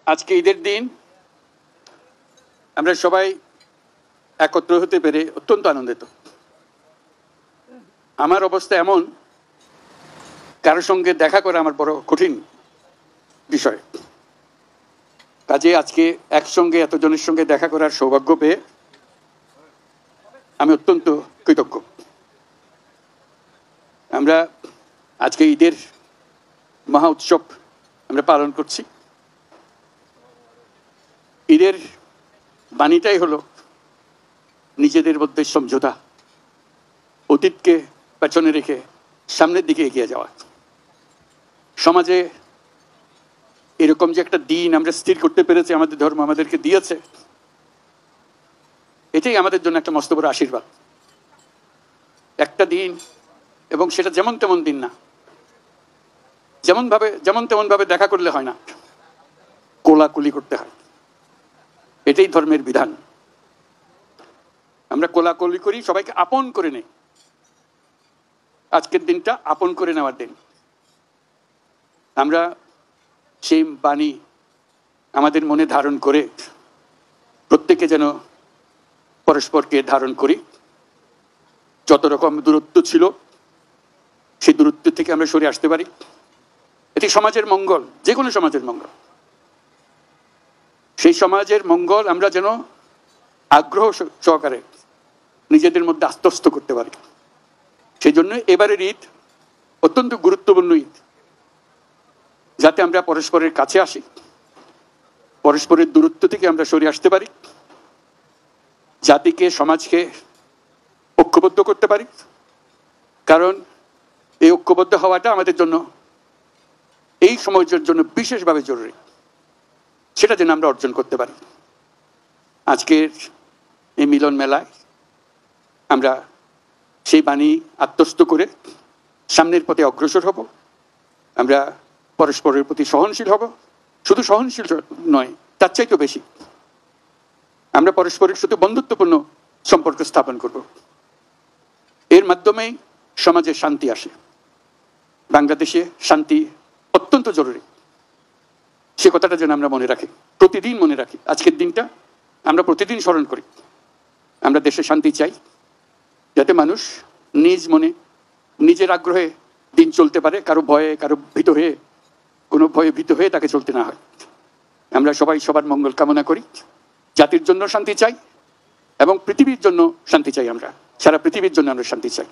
আজকে ঈদের দিন আমরা সবাই একত্র হতে পেরে অত্যন্ত আনন্দিত। আমার অবস্থা এমন, কারোর সঙ্গে দেখা করা আমার বড় কঠিন বিষয়। কাজে আজকে একসঙ্গে এতজনের সঙ্গে দেখা করার সৌভাগ্য পেয়ে আমি অত্যন্ত কৃতজ্ঞ। আমরা আজকে ঈদের মহা উৎসব আমরা পালন করছি। ঈদের বাণীটাই হলো নিজেদের মধ্যে সমঝোতা, অতীতকে পেছনে রেখে সামনের দিকে এগিয়ে যাওয়া। সমাজে এরকম যে একটা দিন আমরা স্থির করতে পেরেছি, আমাদের ধর্ম আমাদেরকে দিয়েছে, এটাই আমাদের জন্য একটা মস্ত বড় আশীর্বাদ। একটা দিন, এবং সেটা যেমন তেমন দিন না, যেমন তেমন ভাবে দেখা করলে হয় না, কোলাকুলি করতে হয়। এটাই ধর্মের বিধান। আমরা কোলাকুলি করি, সবাইকে আপন করে নেই। আজকের দিনটা আপন করে নেওয়ার দিন। আমরা সেই বাণী আমাদের মনে ধারণ করে প্রত্যেকে যেন পরস্পরকে ধারণ করি। যত রকম দূরত্ব ছিল সেই দূরত্ব থেকে আমরা সরে আসতে পারি। এটি সমাজের মঙ্গল, যে কোনো সমাজের মঙ্গল। সেই সমাজের মঙ্গল আমরা যেন আগ্রহ সহকারে নিজেদের মধ্যে আত্মস্থ করতে পারি। সেই জন্য এবারের ঈদ অত্যন্ত গুরুত্বপূর্ণ ঈদ, যাতে আমরা পরস্পরের কাছে আসি, পরস্পরের দূরত্ব থেকে আমরা সরে আসতে পারি, জাতিকে সমাজকে ঐক্যবদ্ধ করতে পারি। কারণ এই ঐক্যবদ্ধ হওয়াটা আমাদের জন্য এই সমাজের জন্য বিশেষভাবে জরুরি। সেটা যেন আমরা অর্জন করতে পারি। আজকের এই মিলন মেলায় আমরা সেই বাণী আত্মস্থ করে সামনের পথে অগ্রসর হব। আমরা পরস্পরের প্রতি সহনশীল হব। শুধু সহনশীল নয়, তার চাইতেও বেশি আমরা পরস্পরের সাথে বন্ধুত্বপূর্ণ সম্পর্ক স্থাপন করব। এর মাধ্যমেই সমাজে শান্তি আসে। বাংলাদেশে শান্তি অত্যন্ত জরুরি। সে কথাটা যেন আমরা মনে রাখি, প্রতিদিন মনে রাখি। আজকের দিনটা আমরা প্রতিদিন স্মরণ করি। আমরা দেশে শান্তি চাই, যাতে মানুষ নিজ মনে নিজের আগ্রহে দিন চলতে পারে, কারো ভয়ে কোনো ভয়ে ভীত হয়ে তাকে চলতে না হয়। আমরা সবাই সবার মঙ্গল কামনা করি। জাতির জন্য শান্তি চাই এবং পৃথিবীর জন্য শান্তি চাই। আমরা সারা পৃথিবীর জন্য আমরা শান্তি চাই।